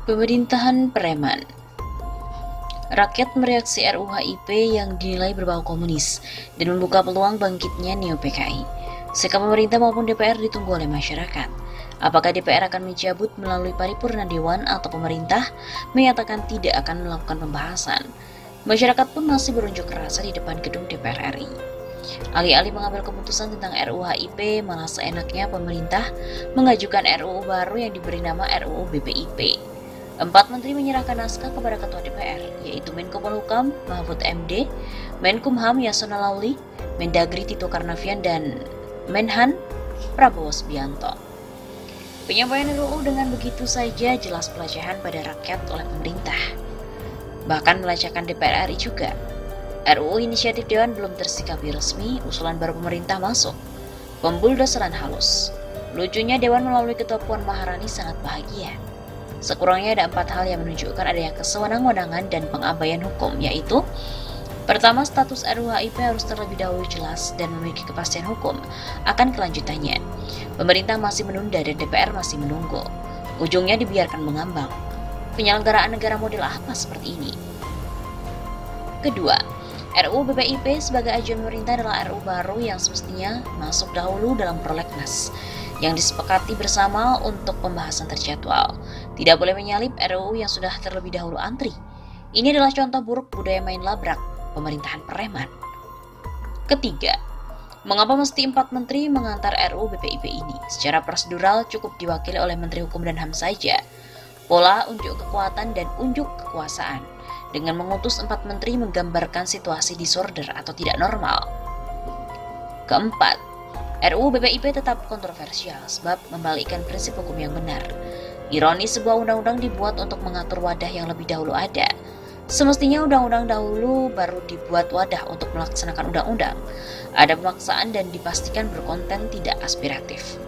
Pemerintahan preman. Rakyat mereaksi RUU HIP yang dinilai berbau komunis dan membuka peluang bangkitnya Neo-PKI. Sikap pemerintah maupun DPR ditunggu oleh masyarakat. Apakah DPR akan mencabut melalui paripurna Dewan atau pemerintah menyatakan tidak akan melakukan pembahasan? Masyarakat pun masih berunjuk rasa di depan gedung DPR RI. Alih-alih mengambil keputusan tentang RUU HIP, malah seenaknya pemerintah mengajukan RUU baru yang diberi nama RUU BPIP. 4 menteri menyerahkan naskah kepada Ketua DPR, yaitu Menko Polhukam Mahfud MD, Menkumham Yasona Lauli, Mendagri Tito Karnavian, dan Menhan Prabowo Subianto. Penyampaian RUU dengan begitu saja jelas pelecehan pada rakyat oleh pemerintah. Bahkan melecehkan DPR RI juga. RUU inisiatif Dewan belum tersikapi resmi, usulan baru pemerintah masuk. Pembuldoseran halus. Lucunya Dewan melalui Ketua Puan Maharani sangat bahagia. Sekurangnya ada 4 hal yang menunjukkan adanya kesewenang-wenangan dan pengabaian hukum, yaitu: pertama, status RUU HIP harus terlebih dahulu jelas dan memiliki kepastian hukum akan kelanjutannya. Pemerintah masih menunda dan DPR masih menunggu. Ujungnya dibiarkan mengambang. Penyelenggaraan negara model apa seperti ini? Kedua, RUU BPIP sebagai ajuan pemerintah adalah RUU baru yang semestinya masuk dahulu dalam prolegnas yang disepakati bersama untuk pembahasan terjadwal. Tidak boleh menyalip RUU yang sudah terlebih dahulu antri. Ini adalah contoh buruk budaya main labrak pemerintahan preman. Ketiga, mengapa mesti 4 menteri mengantar RUU BPIP ini? Secara prosedural cukup diwakili oleh Menteri Hukum dan HAM saja. Pola unjuk kekuatan dan unjuk kekuasaan dengan mengutus 4 menteri menggambarkan situasi disorder atau tidak normal. Keempat, RUU BPIP tetap kontroversial sebab membalikkan prinsip hukum yang benar. Ironis, sebuah undang-undang dibuat untuk mengatur wadah yang lebih dahulu ada. Semestinya undang-undang dahulu baru dibuat wadah untuk melaksanakan undang-undang. Ada pemaksaan dan dipastikan berkonten tidak aspiratif.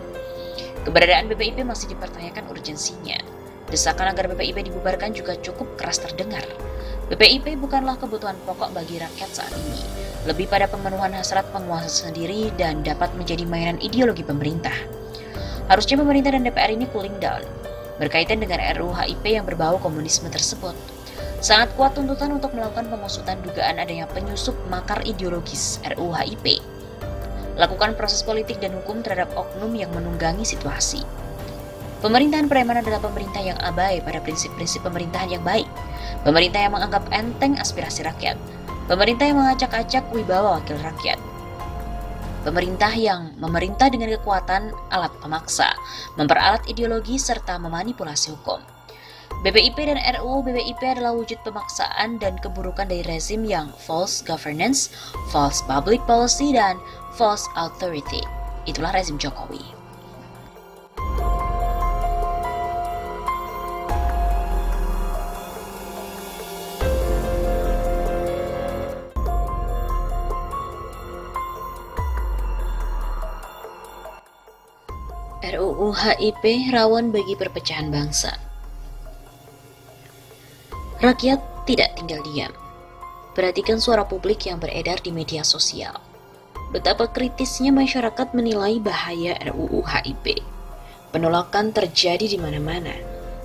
Keberadaan BPIP masih dipertanyakan urgensinya. Desakan agar BPIP dibubarkan juga cukup keras terdengar. BPIP bukanlah kebutuhan pokok bagi rakyat saat ini, lebih pada pemenuhan hasrat penguasa sendiri dan dapat menjadi mainan ideologi pemerintah. Harusnya pemerintah dan DPR ini cooling down, berkaitan dengan RUU HIP yang berbau komunisme tersebut. Sangat kuat tuntutan untuk melakukan pengusutan dugaan adanya penyusup makar ideologis RUU HIP. Lakukan proses politik dan hukum terhadap oknum yang menunggangi situasi. Pemerintahan preman adalah pemerintah yang abai pada prinsip-prinsip pemerintahan yang baik. Pemerintah yang menganggap enteng aspirasi rakyat. Pemerintah yang mengacak-acak wibawa wakil rakyat. Pemerintah yang memerintah dengan kekuatan alat pemaksa, memperalat ideologi, serta memanipulasi hukum. BPIP dan RUU BPIP adalah wujud pemaksaan dan keburukan dari rezim yang false governance, false public policy, dan false authority. Itulah rezim Jokowi. RUU HIP rawan bagi perpecahan bangsa. Rakyat tidak tinggal diam. Perhatikan suara publik yang beredar di media sosial. Betapa kritisnya masyarakat menilai bahaya RUU HIP. Penolakan terjadi di mana-mana.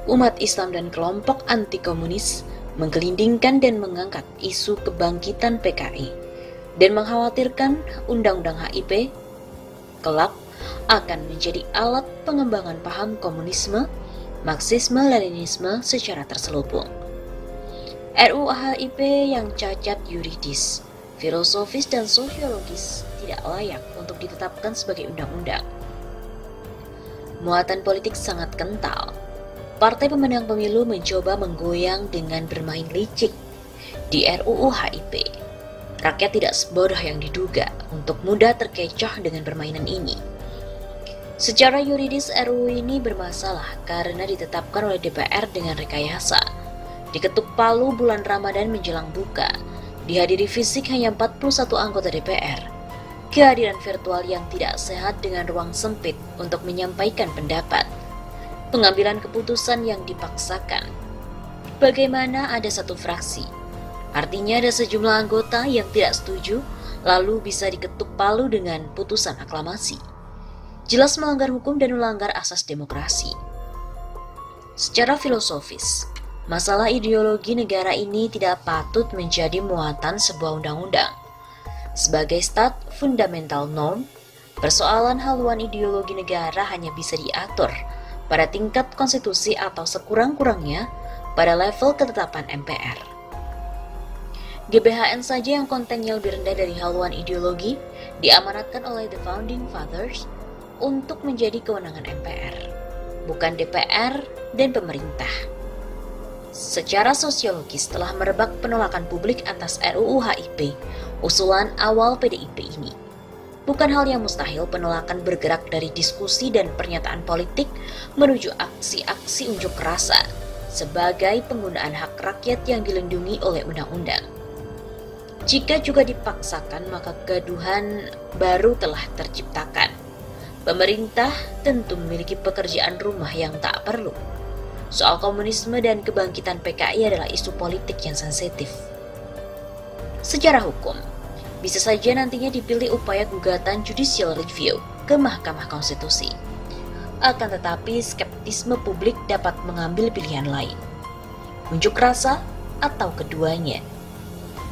Umat Islam dan kelompok anti-komunis menggelindingkan dan mengangkat isu kebangkitan PKI dan mengkhawatirkan Undang-Undang HIP kelak akan menjadi alat pengembangan paham komunisme, Marxisme-Leninisme secara terselubung. RUU HIP yang cacat yuridis, filosofis, dan sosiologis tidak layak untuk ditetapkan sebagai undang-undang. Muatan politik sangat kental. Partai pemenang pemilu mencoba menggoyang dengan bermain licik di RUU HIP. Rakyat tidak sebodoh yang diduga untuk mudah terkecoh dengan permainan ini. Secara yuridis, RUU ini bermasalah karena ditetapkan oleh DPR dengan rekayasa. Diketuk palu bulan Ramadan menjelang buka, dihadiri fisik hanya 41 anggota DPR. Kehadiran virtual yang tidak sehat dengan ruang sempit untuk menyampaikan pendapat. Pengambilan keputusan yang dipaksakan. Bagaimana ada satu fraksi? Artinya ada sejumlah anggota yang tidak setuju, lalu bisa diketuk palu dengan putusan aklamasi. Jelas melanggar hukum dan melanggar asas demokrasi. Secara filosofis, masalah ideologi negara ini tidak patut menjadi muatan sebuah undang-undang. Sebagai stat fundamental norm, persoalan haluan ideologi negara hanya bisa diatur pada tingkat konstitusi atau sekurang-kurangnya pada level ketetapan MPR. GBHN saja yang kontennya lebih rendah dari haluan ideologi diamanatkan oleh the Founding Fathers untuk menjadi kewenangan MPR, bukan DPR dan pemerintah. Secara sosiologis telah merebak penolakan publik atas RUU HIP, usulan awal PDIP ini. Bukan hal yang mustahil penolakan bergerak dari diskusi dan pernyataan politik menuju aksi-aksi unjuk rasa sebagai penggunaan hak rakyat yang dilindungi oleh undang-undang. Jika juga dipaksakan, maka kegaduhan baru telah terciptakan. Pemerintah tentu memiliki pekerjaan rumah yang tak perlu. Soal komunisme dan kebangkitan PKI adalah isu politik yang sensitif. Secara hukum, bisa saja nantinya dipilih upaya gugatan judicial review ke Mahkamah Konstitusi. Akan tetapi skeptisme publik dapat mengambil pilihan lain, unjuk rasa atau keduanya.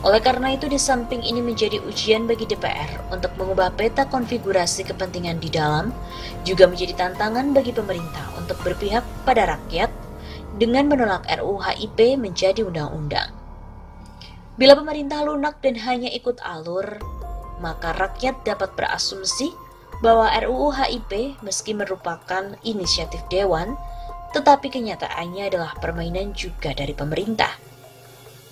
Oleh karena itu, di samping ini menjadi ujian bagi DPR untuk mengubah peta konfigurasi kepentingan di dalam, juga menjadi tantangan bagi pemerintah untuk berpihak pada rakyat dengan menolak RUU HIP menjadi undang-undang. Bila pemerintah lunak dan hanya ikut alur, maka rakyat dapat berasumsi bahwa RUU HIP meski merupakan inisiatif dewan, tetapi kenyataannya adalah permainan juga dari pemerintah.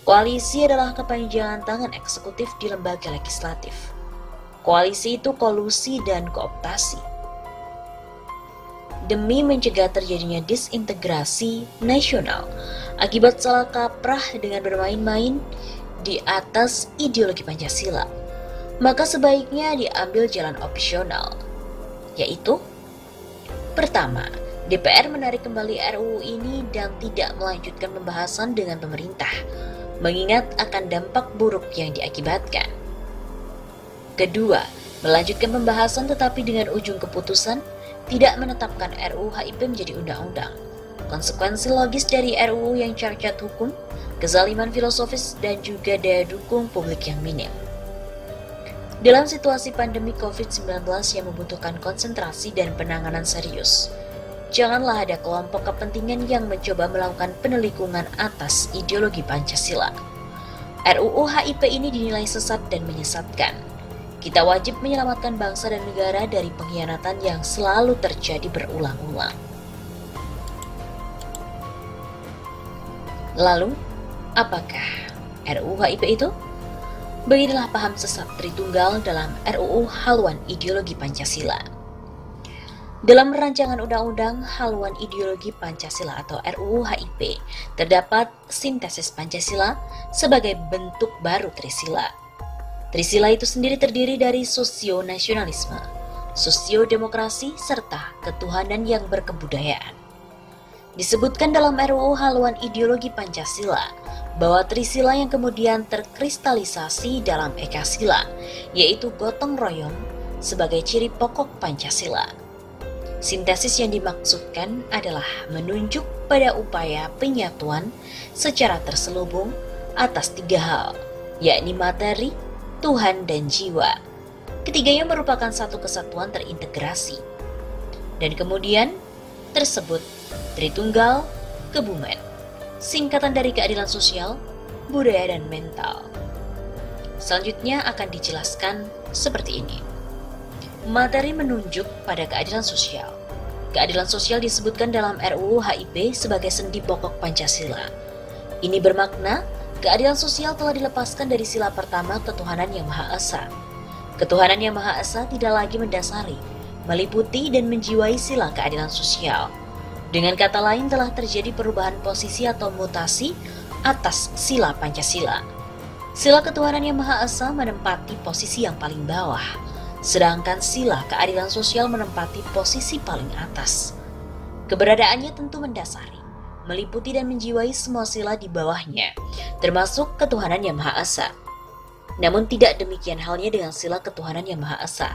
Koalisi adalah kepanjangan tangan eksekutif di lembaga legislatif. Koalisi itu kolusi dan kooptasi. Demi mencegah terjadinya disintegrasi nasional akibat salah kaprah dengan bermain-main di atas ideologi Pancasila, maka sebaiknya diambil jalan opsional, yaitu pertama, DPR menarik kembali RUU ini dan tidak melanjutkan pembahasan dengan pemerintah, mengingat akan dampak buruk yang diakibatkan. Kedua, melanjutkan pembahasan tetapi dengan ujung keputusan tidak menetapkan RUU HIP menjadi undang-undang. Konsekuensi logis dari RUU yang cacat hukum, kezaliman filosofis, dan juga daya dukung publik yang minim. Dalam situasi pandemi COVID-19 yang membutuhkan konsentrasi dan penanganan serius, janganlah ada kelompok kepentingan yang mencoba melakukan penelikungan atas ideologi Pancasila. RUU HIP ini dinilai sesat dan menyesatkan. Kita wajib menyelamatkan bangsa dan negara dari pengkhianatan yang selalu terjadi berulang-ulang. Lalu, apakah RUU HIP itu? Beginilah paham sesat Tritunggal dalam RUU haluan ideologi Pancasila. Dalam rancangan undang-undang haluan ideologi Pancasila atau RUU HIP, terdapat sintesis Pancasila sebagai bentuk baru Trisila. Trisila itu sendiri terdiri dari sosio-nasionalisme, sosio-demokrasi, serta ketuhanan yang berkebudayaan. Disebutkan dalam RUU haluan ideologi Pancasila bahwa Trisila yang kemudian terkristalisasi dalam Ekasila, yaitu gotong royong sebagai ciri pokok Pancasila. Sintesis yang dimaksudkan adalah menunjuk pada upaya penyatuan secara terselubung atas tiga hal, yakni materi, Tuhan, dan jiwa. Ketiganya merupakan satu kesatuan terintegrasi. Dan kemudian tersebut Tritunggal, Kebumen, singkatan dari keadilan sosial, budaya, dan mental. Selanjutnya akan dijelaskan seperti ini. Materi menunjuk pada keadilan sosial. Keadilan sosial disebutkan dalam RUU HIP sebagai sendi pokok Pancasila. Ini bermakna keadilan sosial telah dilepaskan dari sila pertama ketuhanan yang Maha Esa. Ketuhanan yang Maha Esa tidak lagi mendasari, meliputi, dan menjiwai sila keadilan sosial. Dengan kata lain, telah terjadi perubahan posisi atau mutasi atas sila Pancasila. Sila ketuhanan yang Maha Esa menempati posisi yang paling bawah, sedangkan sila keadilan sosial menempati posisi paling atas. Keberadaannya tentu mendasari, meliputi, dan menjiwai semua sila di bawahnya, termasuk ketuhanan yang Maha Esa. Namun tidak demikian halnya dengan sila ketuhanan yang Maha Esa.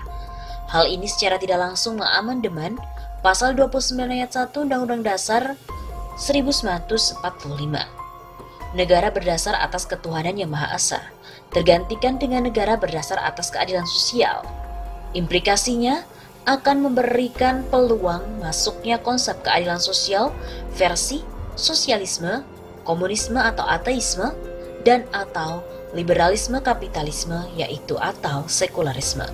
Hal ini secara tidak langsung mengamandemen Pasal 29 ayat 1 Undang-Undang Dasar 1945. Negara berdasar atas ketuhanan yang Maha Esa tergantikan dengan negara berdasar atas keadilan sosial. Implikasinya akan memberikan peluang masuknya konsep keadilan sosial versi sosialisme, komunisme atau ateisme, dan atau liberalisme kapitalisme yaitu atau sekularisme.